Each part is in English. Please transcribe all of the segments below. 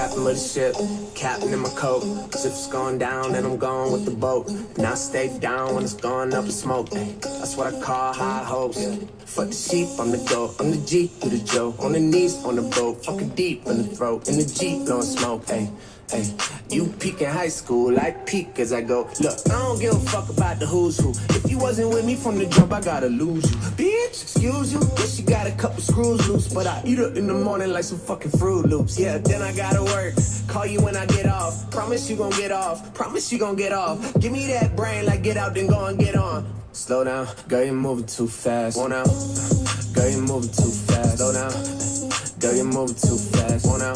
captain of the ship, captain in my coat. Cause if it's going down, then I'm going with the boat. And I stay down when it's going up in smoke. Ay, that's what I call high hopes. Fuck the sheep, I'm the goat. I'm the G through the Joe. On the knees, on the boat. Fucking deep in the throat. In the Jeep, blowing smoke. Ay, ay. You peak in high school, I peak as I go. Look, I don't give a fuck about the who's who. If you wasn't with me from the jump, I gotta lose you. Bitch, excuse you. Guess you got a couple screws loose, but I eat up in the morning like some fucking Fruit Loops. Yeah, then I gotta work. Call you when I get off. Promise you gon' get off. Promise you gon' get off. Give me that brain like get out, then go and get on. Slow down, girl, you're moving too fast. One out, girl, you're moving too fast. Slow down, girl, you're moving too fast. One out,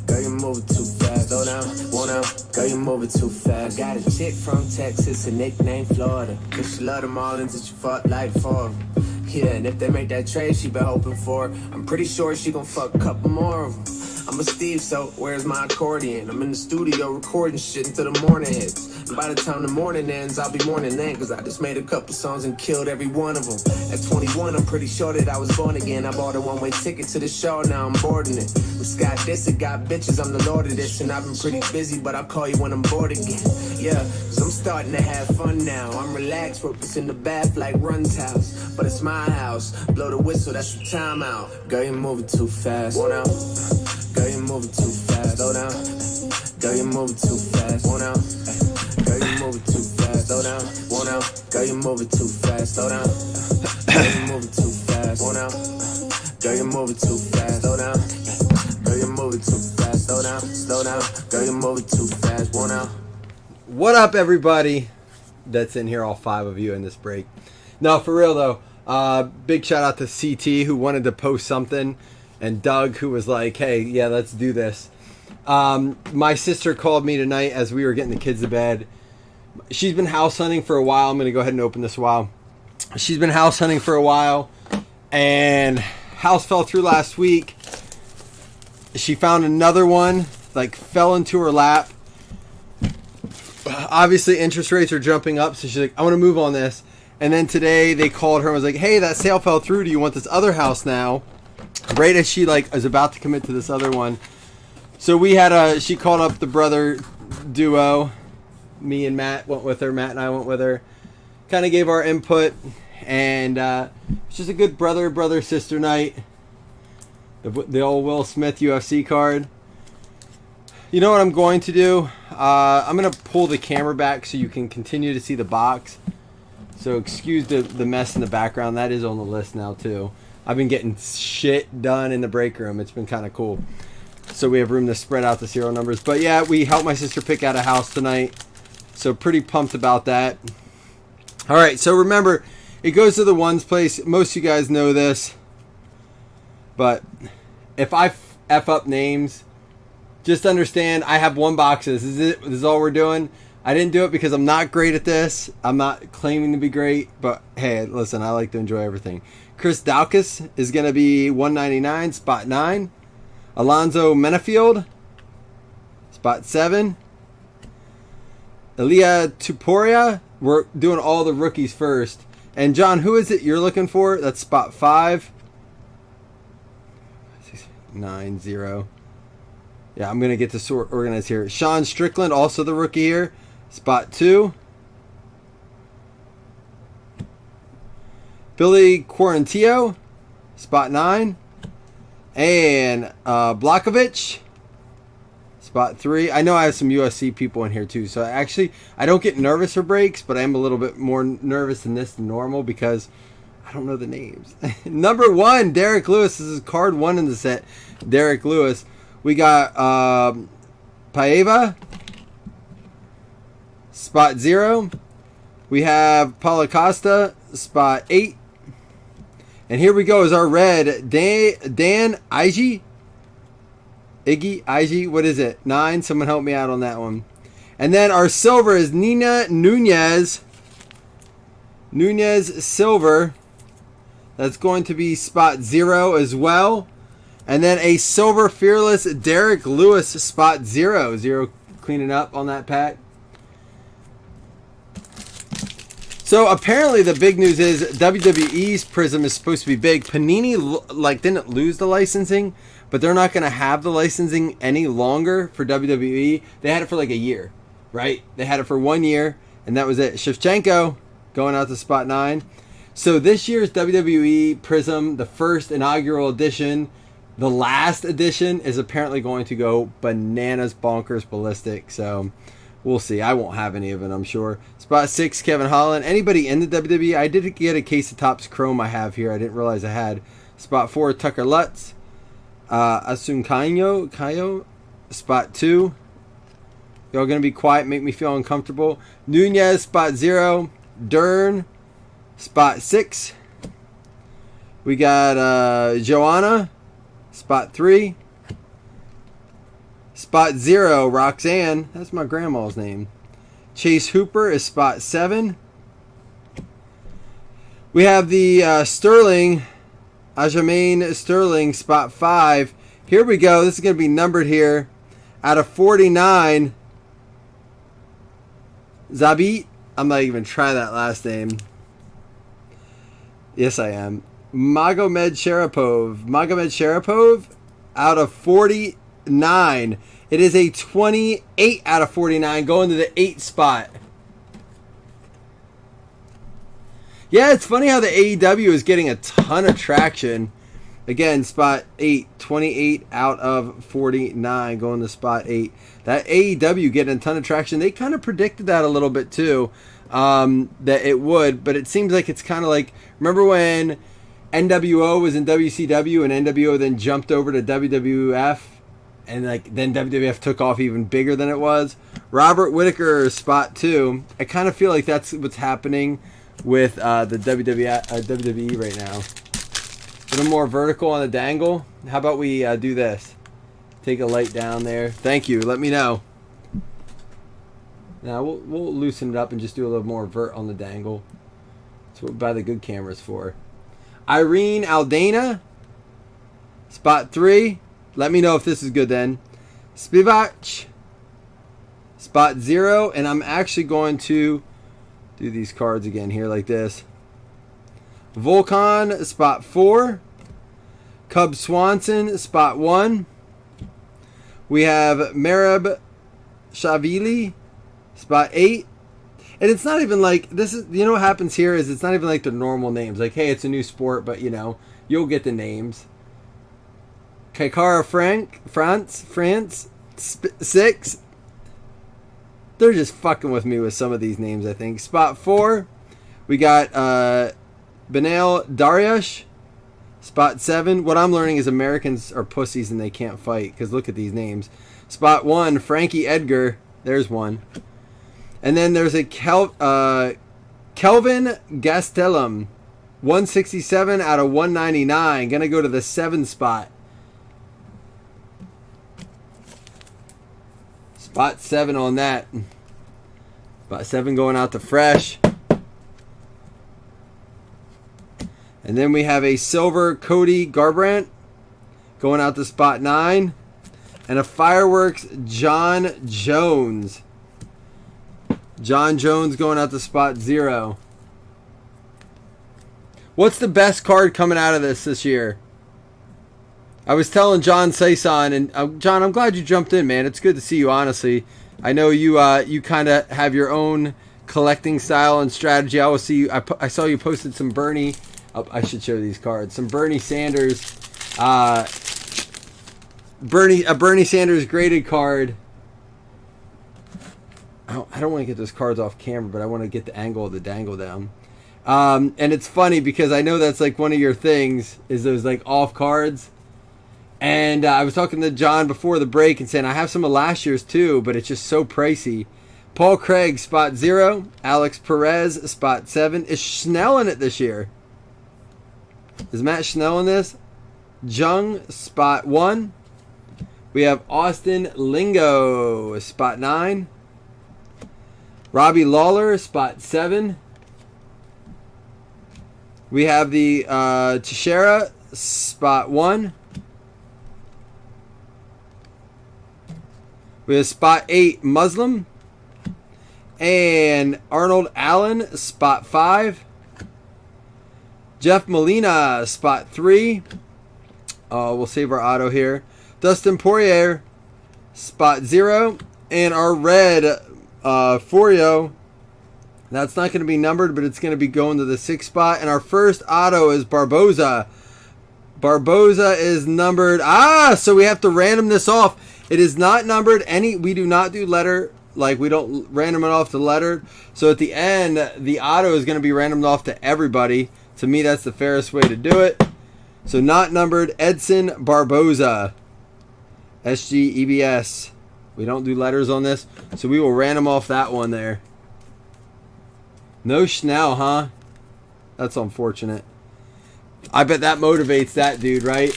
girl, you're moving too fast. Slow down, one out, girl, you're moving too fast. Got a chick from Texas, a nickname Florida. Cause she love them all until she fuck like for them. Yeah, and if they make that trade she been hoping for, I'm pretty sure she gon' fuck a couple more of them. I'm a Steve, so where's my accordion? I'm in the studio recording shit until the morning hits. And by the time the morning ends, I'll be mourning then. Cause I just made a couple songs and killed every one of them. At 21, I'm pretty sure that I was born again. I bought a one-way ticket to the show, now I'm boarding it. With Scott this, it got bitches, I'm the lord of this. And I've been pretty busy, but I'll call you when I'm bored again. Yeah, cause I'm starting to have fun now. I'm relaxed, ropes in the bath like Run's house. But it's my house, blow the whistle, that's the time out. Girl, you're moving too fast. One out. Girl, you're moving too fast. Slow down. Girl, you're moving too fast. One out. Girl, you're moving too fast. Slow down. One out. Girl, you're moving too fast. Slow down. Girl, you're moving too fast. One out. Girl, you're moving too fast. Slow down. Girl, you're moving too fast. Slow down. Slow down. Girl, you're moving too fast. One out. What up, everybody that's in here, all 5 of you in this break. No, for real though, big shout out to CT who wanted to post something, and Doug who was like, hey, yeah, let's do this. My sister called me tonight as we were getting the kids to bed. She's been house hunting for a while. I'm going to go ahead and open this a while. She's been house hunting for a while, and house fell through last week. She found another one, like fell into her lap. Obviously interest rates are jumping up, so she's like, I want to move on this. And then today they called her and was like, hey, that sale fell through, do you want this other house now? Right as she like is about to commit to this other one. So we had she called up the brother duo. Me and Matt went with her, Matt and I went with her, kind of gave our input, and it's just a good brother sister night. The old Will Smith UFC card. You know what I'm going to do? I'm going to pull the camera back so you can continue to see the box. So excuse the mess in the background. That is on the list now too. I've been getting shit done in the break room. It's been kind of cool. So we have room to spread out the serial numbers. But yeah, we helped my sister pick out a house tonight. So pretty pumped about that. All right, so remember, it goes to the ones place. Most of you guys know this. But if I F up names, just understand I have 1 box. This is it. This is all we're doing. I didn't do it because I'm not great at this. I'm not claiming to be great. But hey, listen, I like to enjoy everything. Chris Daukus is going to be 199, spot 9. Alonzo Menafield, spot 7. Elia Tuporia, we're doing all the rookies first. And John, who is it you're looking for? That's spot 5. 690. Yeah, I'm going to get this organized here. Sean Strickland, also the rookie here. Spot 2. Billy Quarantillo, spot 9. And Blakovic, spot 3. I know I have some USC people in here too. So actually, I don't get nervous for breaks, but I am a little bit more nervous in this than normal because I don't know the names. Number 1, Derek Lewis. This is card 1 in the set. Derek Lewis. We got Paiva, spot 0. We have Paulo Costa, spot 8. And here we go is our red, Dan Iggy. Iggy, what is it? 9. Someone help me out on that one. And then our silver is Nina Nunez. Nunez silver. That's going to be spot 0 as well. And then a silver fearless Derek Lewis, spot 0. 0 cleaning up on that pack. So apparently the big news is WWE's Prism is supposed to be big. Panini didn't lose the licensing, but they're not going to have the licensing any longer for WWE. They had it for like a year, right? They had it for 1 year, and that was it. Shevchenko going out to spot 9. So this year's WWE Prism, the first inaugural edition, the last edition, is apparently going to go bananas, bonkers, ballistic. So we'll see. I won't have any of it, I'm sure. Spot 6, Kevin Holland. Anybody in the WWE? I did get a case of Topps Chrome I have here. I didn't realize I had. Spot 4, Tucker Lutz. Asun Kayo. Spot 2. Y'all going to be quiet, make me feel uncomfortable. Nunez, spot 0. Dern, spot 6. We got Joanna, spot 3. Spot 0, Roxanne. That's my grandma's name. Chase Hooper is spot 7. We have the Sterling, Aljamain Sterling, spot 5. Here we go. This is going to be numbered here. Out of 49, Zabit. I'm not even trying that last name. Yes, I am. Magomed Sharapov out of 49. It is a 28 out of 49 going to the 8 spot. Yeah, it's funny how the AEW is getting a ton of traction. Again, spot 8, 28 out of 49 going to spot 8. That AEW getting a ton of traction. They kind of predicted that a little bit too, that it would. But it seems like it's kind of like, remember when NWO was in WCW and NWO then jumped over to WWF? And then WWF took off even bigger than it was. Robert Whittaker, spot 2. I kind of feel like that's what's happening with the WWE right now. A little more vertical on the dangle. How about we do this? Take a light down there. Thank you. Let me know. Now we'll loosen it up and just do a little more vert on the dangle. That's what we buy the good cameras for. Irene Aldana, spot 3. Let me know if this is good then. Spivak, spot 0. And I'm actually going to do these cards again here like this. Volkan, spot 4. Cub Swanson, spot 1. We have Merab Shavili, spot 8. And it's not even like, this is, you know what happens here is it's not even like the normal names. Like, hey, it's a new sport, but you know, you'll get the names. Kaikara France, 6. They're just fucking with me with some of these names, I think. Spot 4, we got Benel Dariush. Spot 7. What I'm learning is Americans are pussies and they can't fight, because look at these names. Spot 1, Frankie Edgar. There's one. And then there's a Kelvin Gastelum. 167 out of 199. Going to go to the 7 spot. Spot 7 on that. Spot 7 going out to Fresh. And then we have a silver Cody Garbrandt going out to spot 9. And a fireworks John Jones. John Jones going out to spot 0. What's the best card coming out of this year? I was telling John Saison, and John, I'm glad you jumped in, man. It's good to see you, honestly. I know you kind of have your own collecting style and strategy. I always see you. I saw you posted some Bernie. Oh, I should show these cards. Some Bernie Sanders, Bernie Sanders graded card. I don't want to get those cards off camera, but I want to get the angle of the dangle down. And it's funny because I know that's like one of your things is those like off cards. And I was talking to John before the break and saying I have some of last year's too, but it's just so pricey. Paul Craig, spot 0. Alex Perez, spot 7. Is Schnell in it this year? Is Matt Schnell in this? Jung, spot 1. We have Austin Lingo, spot 9. Robbie Lawler, spot 7. We have the Teixeira, spot 1. We have spot 8 Muslim. And Arnold Allen, spot 5. Jeff Molina, spot 3. We'll save our auto here. Dustin Poirier, spot 0. And our red Forio, that's not going to be numbered, but it's going to be going to the 6th spot. And our first auto is Barboza. Barboza is numbered. So we have to random this off. It is not numbered. We do not do letter. Like, we don't random it off to letter. So at the end, the auto is going to be randomed off to everybody. To me, that's the fairest way to do it. So not numbered, Edson Barboza. SGEBS. We don't do letters on this. So we will random off that one there. No Schnell, huh? That's unfortunate. I bet that motivates that dude, right?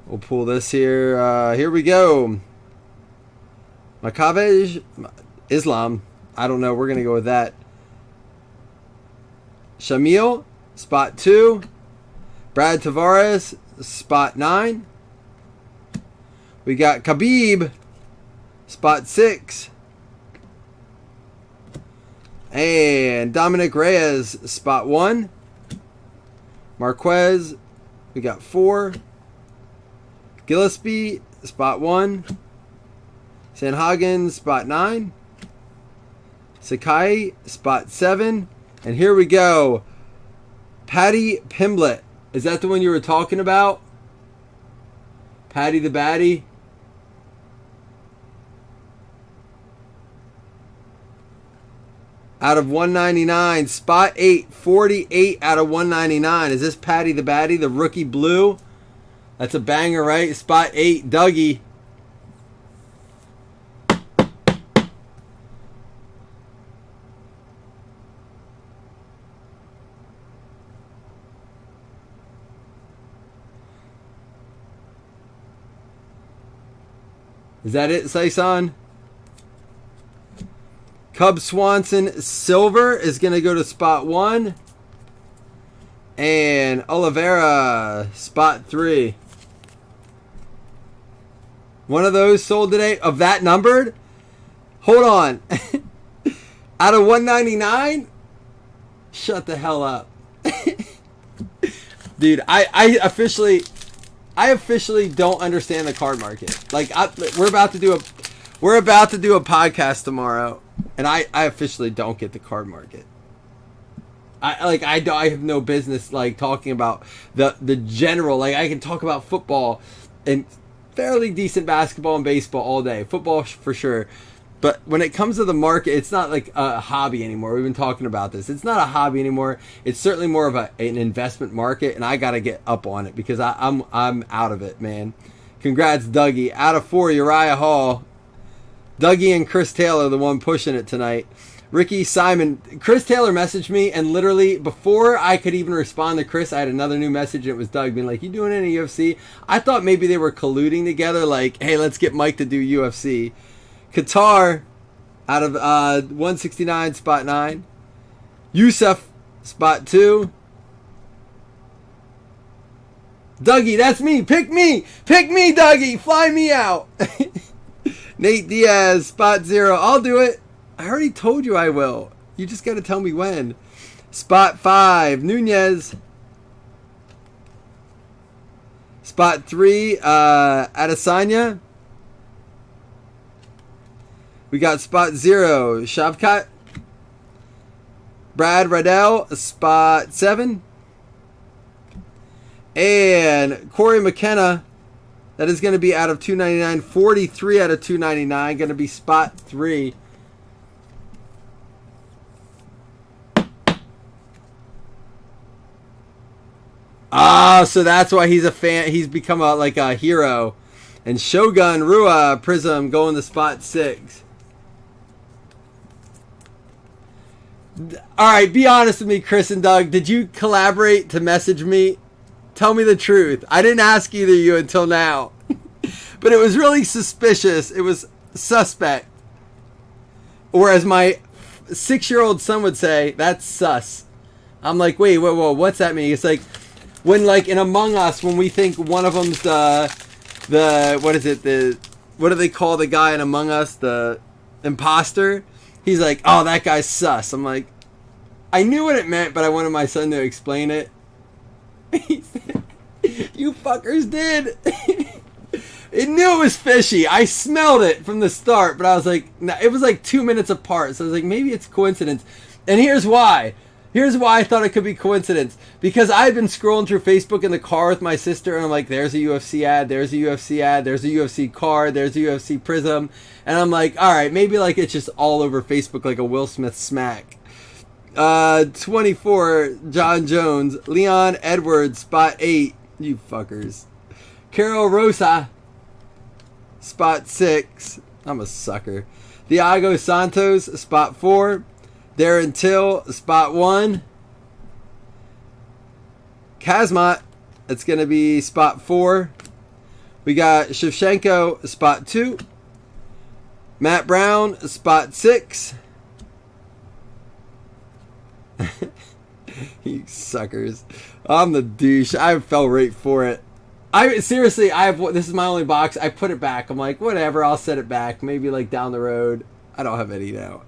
We'll pull this here. Here we go. Makavej Islam. I don't know. We're going to go with that. Shamil, spot 2. Brad Tavares, spot 9. We got Khabib, spot 6. And Dominic Reyes, spot 1. Marquez, we got 4. Gillespie, spot 1. Sanhagen, spot 9. Sakai, spot 7. And here we go. Patty Pimblett. Is that the one you were talking about? Patty the Batty? Out of 199. Spot 8. 48 out of 199. Is this Patty the Batty, the rookie blue? That's a banger, right? Spot 8. Dougie. Is that it, Saison? Cub Swanson Silver is going to go to spot 1. And Oliveira, spot 3. One of those sold today. Of that numbered? Hold on. Out of 199? Shut the hell up. Dude, I officially don't understand the card market. Like, we're about to do a podcast tomorrow, and I officially don't get the card market. I have no business like talking about the general. Like, I can talk about football and fairly decent basketball and baseball all day. Football for sure. But when it comes to the market, it's not like a hobby anymore. We've been talking about this. It's not a hobby anymore. It's certainly more of an investment market, and I got to get up on it because I'm out of it, man. Congrats, Dougie. Out of 4, Uriah Hall. Dougie and Chris Taylor, the one pushing it tonight. Ricky Simon. Chris Taylor messaged me, and literally before I could even respond to Chris, I had another new message, and it was Doug being like, you doing any UFC? I thought maybe they were colluding together, like, hey, let's get Mike to do UFC. Qatar, out of 169, spot 9. Yusuf, spot 2. Dougie, that's me. Pick me. Pick me, Dougie. Fly me out. Nate Diaz, spot 0. I'll do it. I already told you I will. You just got to tell me when. Spot 5. Nunez. Spot 3. Adesanya. We got spot 0. Shavkat. Brad Riddell. Spot 7. And Corey McKenna. That is going to be out of 299. 43 out of 299. Going to be spot 3. So that's why he's a fan. He's become a hero. And Shogun Rua Prism going to spot 6. All right, be honest with me, Chris and Doug. Did you collaborate to message me? Tell me the truth. I didn't ask either of you until now. But it was really suspicious. It was suspect. Or as my 6-year-old son would say, that's sus. I'm like, wait, whoa, what's that mean? It's like when, like, in Among Us, when we think one of them's the what is it? What do they call the guy in Among Us? The imposter. He's like, oh, that guy's sus. I'm like, I knew what it meant, but I wanted my son to explain it. He said, you fuckers did. It knew it was fishy. I smelled it from the start, but I was like, it was like 2 minutes apart. So I was like, maybe it's coincidence. And here's why. Here's why I thought it could be coincidence. Because I had been scrolling through Facebook in the car with my sister, and I'm like, there's a UFC ad, there's a UFC ad, there's a UFC card, there's a UFC Prism. And I'm like, all right, maybe like it's just all over Facebook like a Will Smith smack. 24, John Jones. Leon Edwards, spot 8. You fuckers. Carol Rosa, spot 6. I'm a sucker. Thiago Santos, spot 4. Darren Till, spot 1. Kazmat, it's going to be spot 4. We got Shevchenko, spot 2. Matt Brown, spot 6. You suckers. I'm the douche. I fell right for it. Seriously, this is my only box. I put it back. I'm like, whatever, I'll set it back. Maybe like down the road. I don't have any now.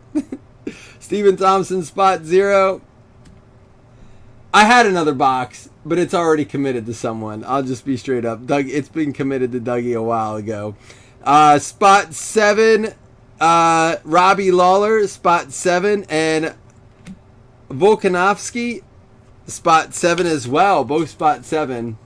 Stephen Thompson, spot 0. I had another box, but it's already committed to someone. I'll just be straight up. It's been committed to Dougie a while ago. Spot 7, Robbie Lawler, spot 7, and Volkanovski, spot 7 as well. Both spot 7.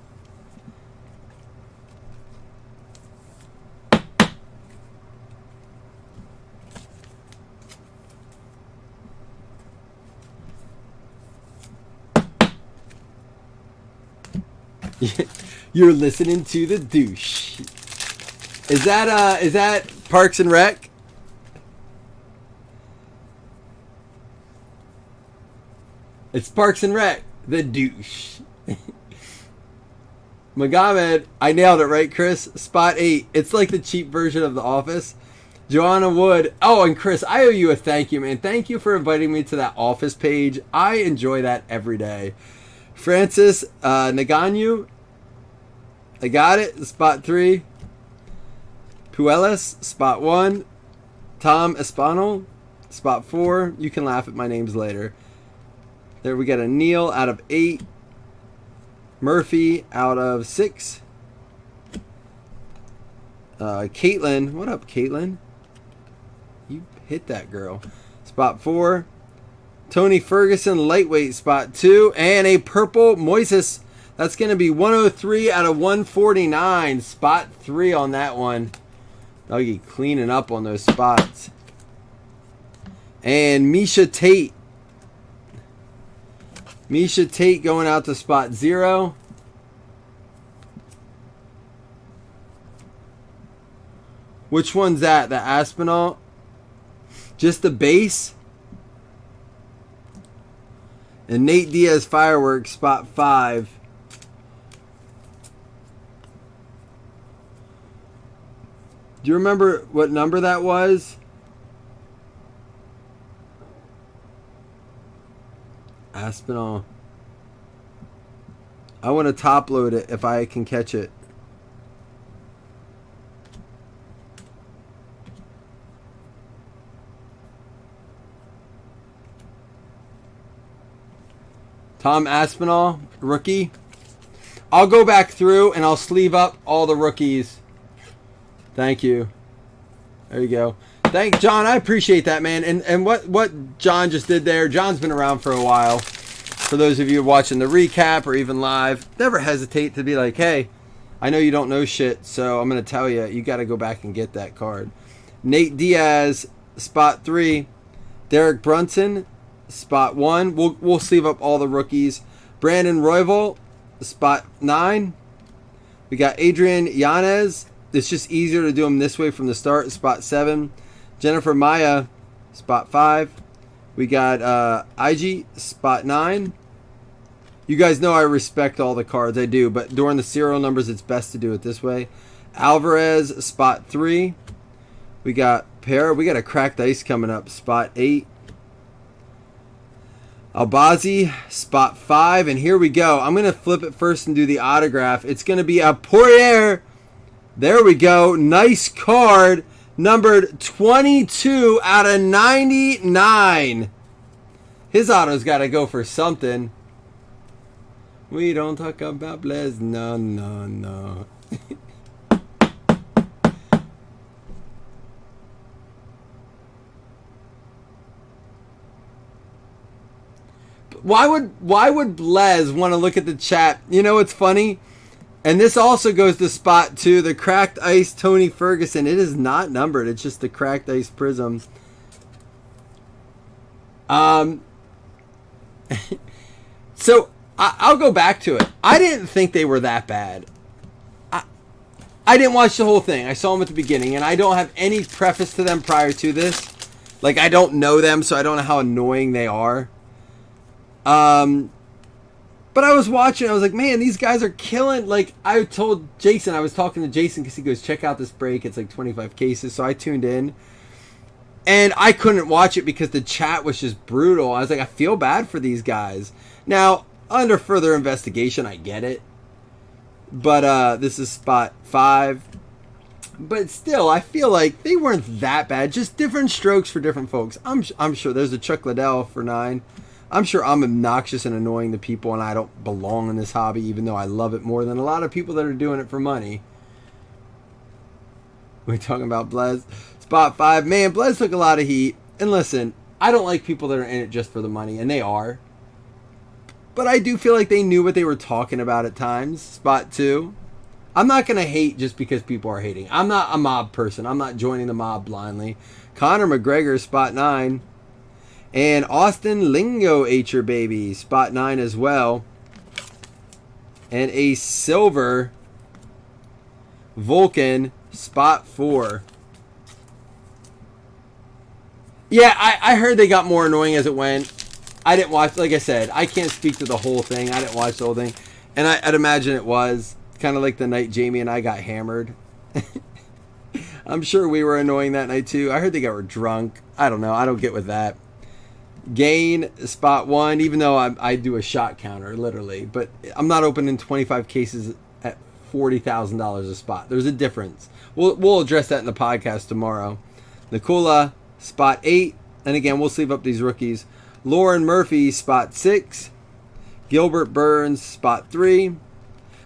You're listening to the douche. Is that Parks and Rec? It's Parks and Rec, the douche. Magomed, I nailed it, right, Chris? Spot 8. It's like the cheap version of The Office. Joanna Wood. Oh, and Chris, I owe you a thank you, man. Thank you for inviting me to that Office page. I enjoy that every day. Francis Naganu. I got it. Spot 3. Puelas, spot 1. Tom Espano, spot 4. You can laugh at my names later. There we got a Neil out of 8. Murphy out of 6. Caitlin. What up, Caitlin? You hit that girl. Spot 4. Tony Ferguson, lightweight, spot 2. And a purple Moises. That's going to be 103 out of 149. Spot 3 on that one. Dougie cleaning up on those spots. And Misha Tate. Misha Tate going out to spot 0. Which one's that? The Aspinall? Just the base? And Nate Diaz Fireworks, spot 5. Do you remember what number that was? Aspinall. I want to top load it if I can catch it. Tom Aspinall, rookie. I'll go back through and I'll sleeve up all the rookies. Thank you. There you go. Thank John. I appreciate that, man. And what John just did there, John's been around for a while. For those of you watching the recap or even live, never hesitate to be like, hey, I know you don't know shit, so I'm going to tell you, you got to go back and get that card. Nate Diaz, spot 3. Derek Brunson, spot 1. We'll sleeve up all the rookies. Brandon Royval, spot 9. We got Adrian Yanez. It's just easier to do them this way from the start. Spot 7. Jennifer Maya, spot 5. We got IG, spot 9. You guys know I respect all the cards. I do. But during the serial numbers, it's best to do it this way. Alvarez, spot 3. We got We got a cracked ice coming up. Spot 8. Albazi, spot 5. And here we go. I'm going to flip it first and do the autograph. It's going to be a Poirier There we go. Nice card. Numbered 22 out of 99. His auto's got to go for something. We don't talk about Blez. No, no, no. Why would Blez want to look at the chat? You know what's funny? And this also goes to spot 2, the Cracked Ice Tony Ferguson. It is not numbered. It's just the Cracked Ice Prism. So I'll go back to it. I didn't think they were that bad. I didn't watch the whole thing. I saw them at the beginning, and I don't have any preface to them prior to this. Like, I don't know them, so I don't know how annoying they are. But I was watching, I was like, man, these guys are killing. Like, I told Jason, I was talking to Jason because he goes, check out this break. It's like 25 cases. So I tuned in. And I couldn't watch it because the chat was just brutal. I was like, I feel bad for these guys. Now, under further investigation, I get it. But this is spot 5. But still, I feel like they weren't that bad. Just different strokes for different folks. I'm sure there's a Chuck Liddell for 9. I'm sure I'm obnoxious and annoying to people, and I don't belong in this hobby, even though I love it more than a lot of people that are doing it for money. We're talking about Blez. Spot 5. Man, Blez took a lot of heat. And listen, I don't like people that are in it just for the money, and they are. But I do feel like they knew what they were talking about at times. Spot 2. I'm not going to hate just because people are hating. I'm not a mob person. I'm not joining the mob blindly. Conor McGregor, spot 9. And Austin Lingo ate your baby, spot 9 as well. And a silver Vulcan, spot 4. Yeah, I heard they got more annoying as it went. I didn't watch, like I said, I can't speak to the whole thing. I didn't watch the whole thing. And I'd imagine it was kind of like the night Jamie and I got hammered. I'm sure we were annoying that night too. I heard they got drunk. I don't know. I don't get with that. Gain, spot 1, even though I do a shot counter, literally. But I'm not opening 25 cases at $40,000 a spot. There's a difference. We'll address that in the podcast tomorrow. Nicola, spot 8. And again, we'll sleeve up these rookies. Lauren Murphy, spot 6. Gilbert Burns, spot 3.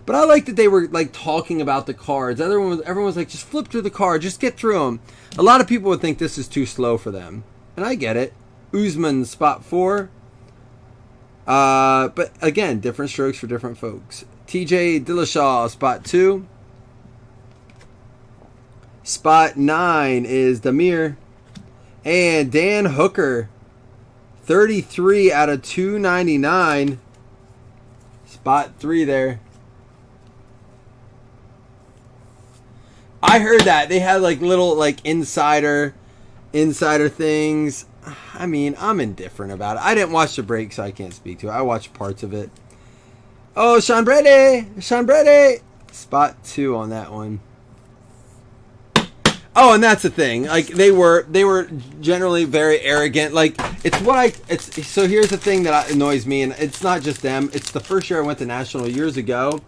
But I like that they were like talking about the cards. Everyone was like, just flip through the card, just get through them. A lot of people would think this is too slow for them. And I get it. Usman, spot 4. But again, different strokes for different folks. TJ Dillashaw, spot 2. Spot 9 is Damir. And Dan Hooker, 33 out of 299. Spot 3 there. I heard that. They had like little like insider things. I mean, I'm indifferent about it. I didn't watch the break, so I can't speak to it. I watched parts of it. Oh, Sean Brady. Spot 2 on that one. Oh, and that's the thing. Like they were generally very arrogant. Like so here's the thing that annoys me, and it's not just them. It's the first year I went to National years ago.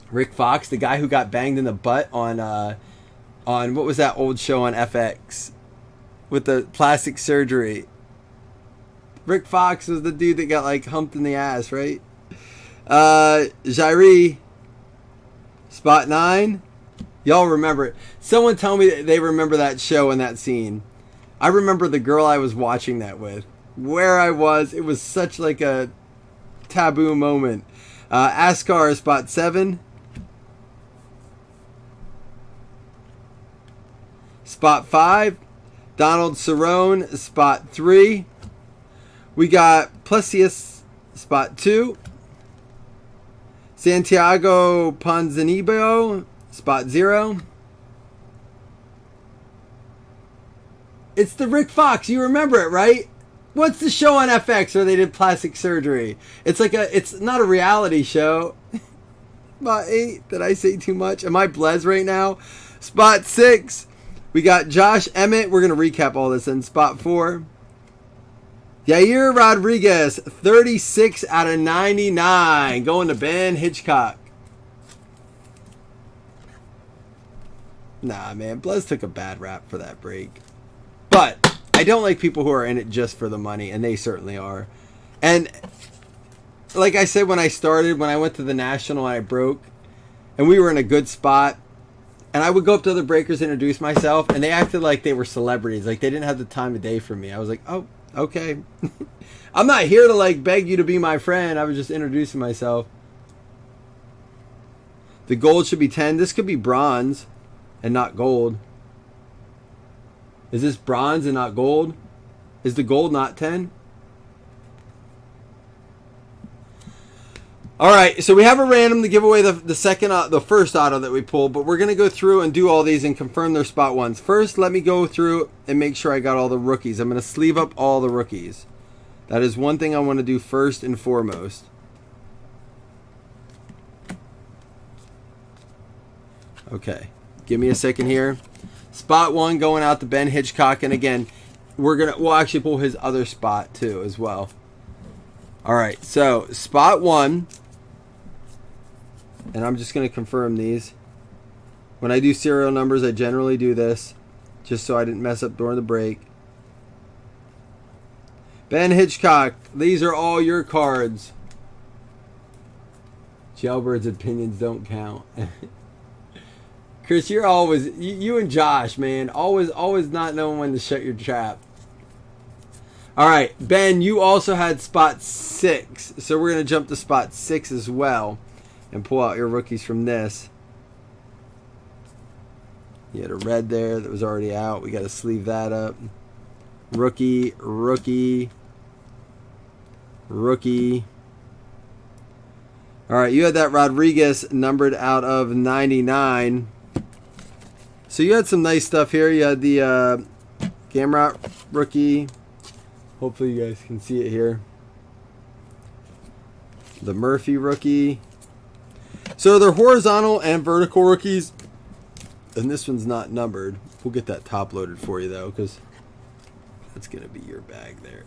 Rick Fox, the guy who got banged in the butt on what was that old show on FX with the plastic surgery. Rick Fox was the dude that got like humped in the ass, right? Jairi, spot 9. Y'all remember it. Someone tell me that they remember that show and that scene. I remember the girl I was watching that with. Where I was, it was such like a taboo moment. Askar, spot 7. Spot 5. Donald Cerrone, spot 3. We got Plesius, spot 2. Santiago Ponzinibbio, spot 0. It's the Rick Fox. You remember it, right? What's the show on FX where they did plastic surgery? It's not a reality show. Spot 8. Did I say too much? Am I Blez right now? Spot 6. We got Josh Emmett. We're going to recap all this in spot 4. Yair Rodriguez, 36 out of 99. Going to Ben Hitchcock. Nah, man. Blez took a bad rap for that break. But I don't like people who are in it just for the money, and they certainly are. And like I said when I started, when I went to the National and I broke, and we were in a good spot, and I would go up to other breakers and introduce myself, and they acted like they were celebrities. Like they didn't have the time of day for me. I was like, oh, okay. I'm not here to like beg you to be my friend. I was just introducing myself. The gold should be 10. This could be bronze and not gold. Is this bronze and not gold? Is the gold not 10? All right, so we have a random to give away the first auto that we pulled, but we're going to go through and do all these and confirm their spot ones. First, let me go through and make sure I got all the rookies. I'm going to sleeve up all the rookies. That is one thing I want to do first and foremost. Okay, give me a second here. Spot 1 going out to Ben Hitchcock, and again, we'll actually pull his other spot too as well. All right, so spot 1, and I'm just going to confirm these. When I do serial numbers, I generally do this just so I didn't mess up during the break. Ben Hitchcock, these are all your cards. Jailbird's opinions don't count. Chris, you're always, you and Josh, man, always not knowing when to shut your trap. All right, Ben, you also had spot 6, so we're going to jump to spot 6 as well and pull out your rookies from this. You had a red there that was already out. We got to sleeve that up. Rookie, rookie, rookie. All right, you had that Rodriguez numbered out of 99. So you had some nice stuff here. You had the Gamrot rookie. Hopefully you guys can see it here. The Murphy rookie. So they're horizontal and vertical rookies. And this one's not numbered. We'll get that top loaded for you though, because that's going to be your bag there.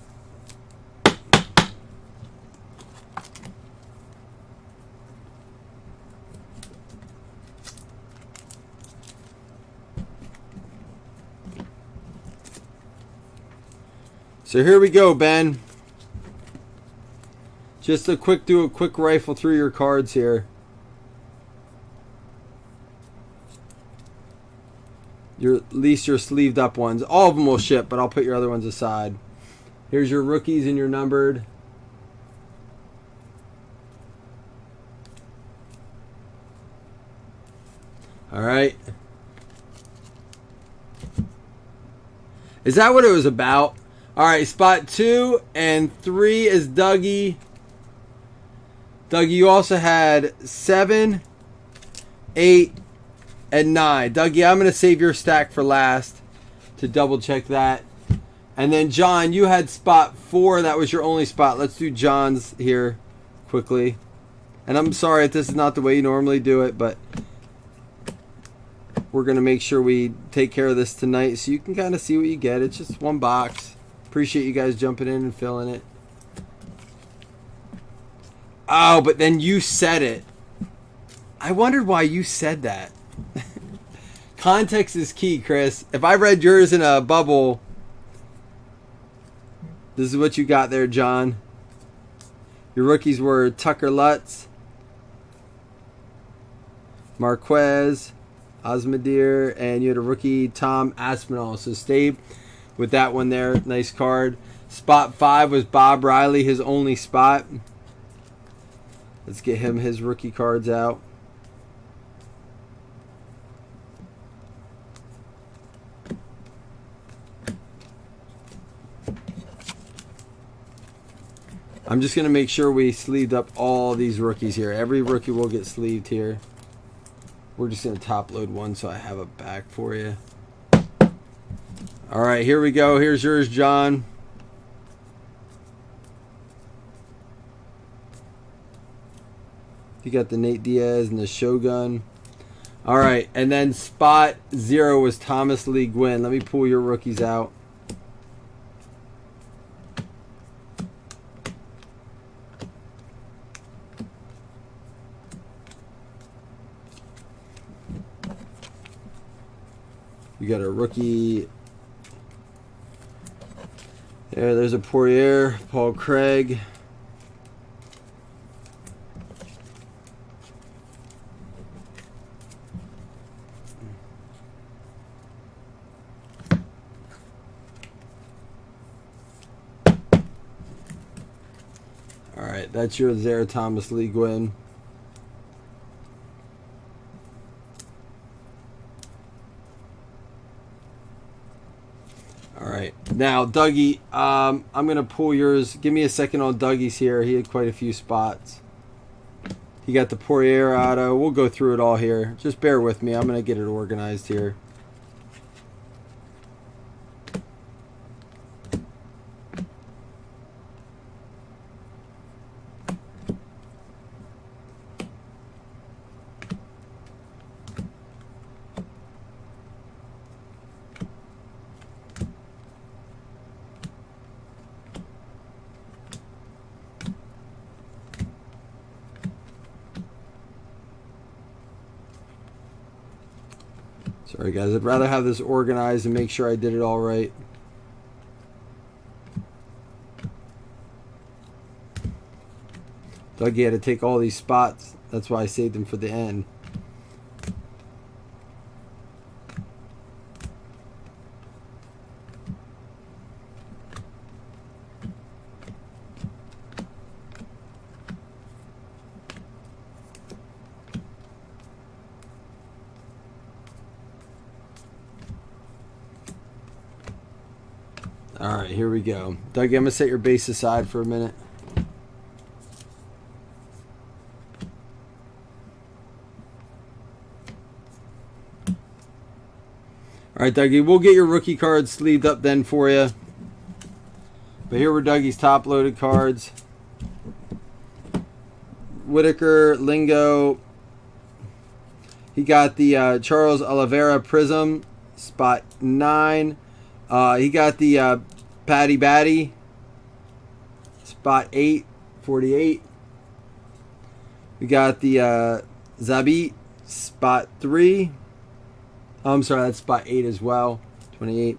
So here we go, Ben. Just do a quick rifle through your cards here. At least your sleeved up ones. All of them will ship, but I'll put your other ones aside. Here's your rookies and your numbered. All right. Is that what it was about? All right, spot 2 and 3 is Dougie. Dougie, you also had 7, 8, and 9. Dougie, I'm going to save your stack for last to double check that. And then John, you had spot 4. That was your only spot. Let's do John's here quickly. And I'm sorry if this is not the way you normally do it, but we're going to make sure we take care of this tonight so you can kind of see what you get. It's just one box. Appreciate you guys jumping in and filling it. Oh, but then you said it. I wondered why you said that. Context is key, Chris. If I read yours in a bubble, this is what you got there, John. Your rookies were Tucker Lutz, Marquez, Osmadier, and you had a rookie, Tom Aspinall. So stay with that one there. Nice card. Spot 5 was Bob Riley, his only spot. Let's get him his rookie cards out. I'm just going to make sure we sleeved up all these rookies here. Every rookie will get sleeved here. We're just going to top load one so I have a bag for you. All right, here we go. Here's yours, John. You got the Nate Diaz and the Shogun. All right, and then spot 0 was Thomas Lee Gwynn. Let me pull your rookies out. You got a rookie. There's a Poirier, Paul Craig. All right, that's yours there, Thomas Lee Gwynn. All right, now Dougie, I'm gonna pull yours. Give me a second on Dougie's here. He had quite a few spots. He got the Poirier auto. We'll go through it all here. Just bear with me. I'm gonna get it organized here. Sorry guys, I'd rather have this organized and make sure I did it all right. Dougie had to take all these spots. That's why I saved them for the end. All right, here we go. Dougie, I'm going to set your base aside for a minute. All right, Dougie, we'll get your rookie cards sleeved up then for you. But here were Dougie's top-loaded cards. Whitaker, Lingo. He got the Charles Oliveira Prism, spot 9. He got the Patty Batty, spot 8, 48. We got the Zabit, spot 3. Oh, I'm sorry, that's spot 8 as well, 28.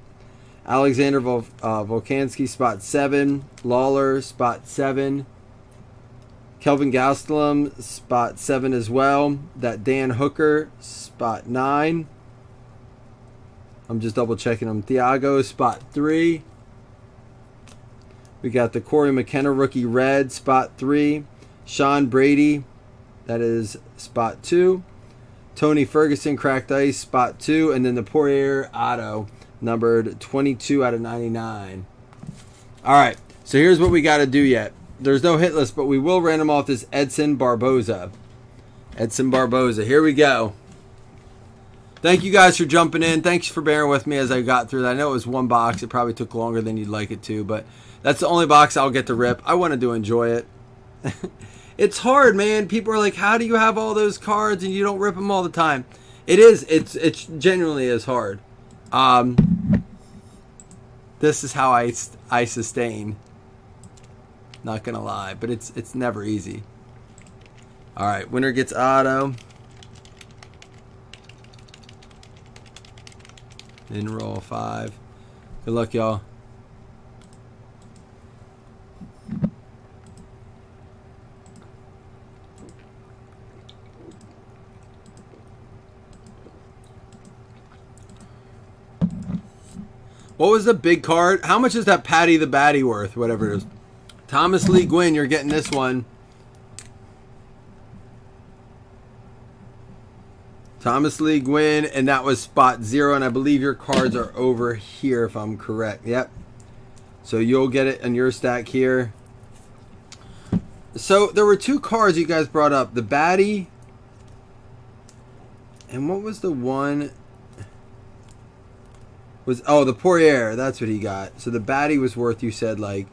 Alexander Volkansky, spot 7. Lawler, spot 7. Kelvin Gastelum, spot 7 as well. That Dan Hooker, spot 9. I'm just double checking them. Thiago, spot 3. We got the Corey McKenna rookie red, spot 3. Sean Brady, that is spot 2. Tony Ferguson cracked ice, spot 2. And then the Poirier auto, numbered 22 out of 99. All right, so here's what we got to do yet. There's no hit list, but we will random off this Edson Barboza. Edson Barboza, here we go. Thank you guys for jumping in. Thanks for bearing with me as I got through that. I know it was one box. It probably took longer than you'd like it to, but that's the only box I'll get to rip. I wanted to enjoy it. It's hard, man. People are like, how do you have all those cards and you don't rip them all the time? It is. It's genuinely is hard. This is how I sustain. Not going to lie, but it's never easy. All right, winner gets auto. In roll 5. Good luck, y'all. What was the big card? How much is that Patty the Batty worth? Whatever it is. Thomas Lee Gwynn, you're getting this one. Thomas Lee Gwynn, and that was spot 0, and I believe your cards are over here if I'm correct. Yep. So you'll get it in your stack here. So there were 2 cards you guys brought up. The Batty, and what was the one? Oh, the Poirier. That's what he got. So the Batty was worth, you said, like...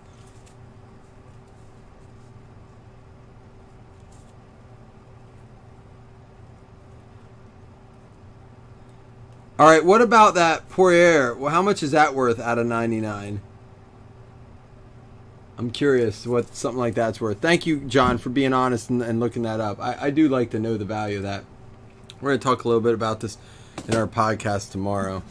All right, what about that Poirier? Well, how much is that worth out of 99? I'm curious what something like that's worth. Thank you, John, for being honest and looking that up. I do like to know the value of that. We're going to talk a little bit about this in our podcast tomorrow.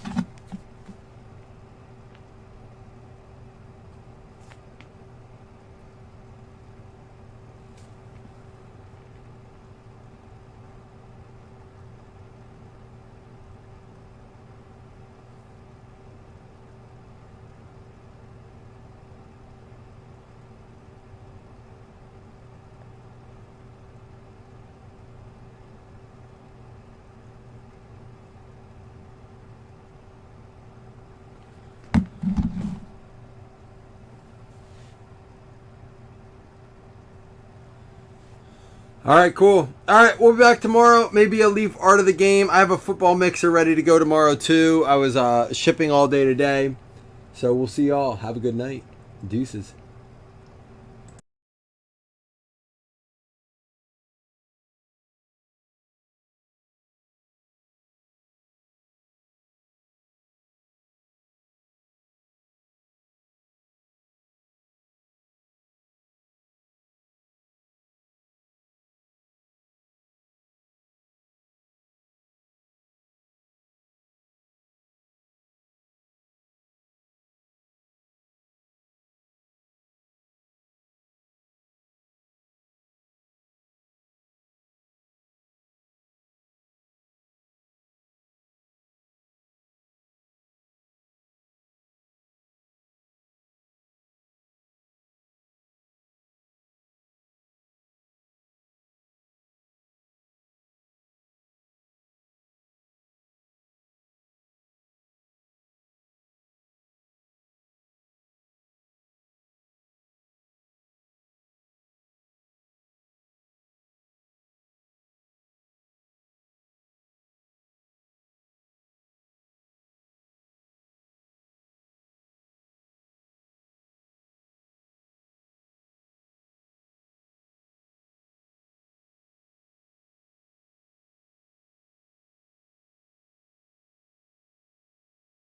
All right, cool. All right, we'll be back tomorrow. Maybe I'll leave art of the game. I have a football mixer ready to go tomorrow, too. I was shipping all day today. So we'll see y'all. Have a good night. Deuces.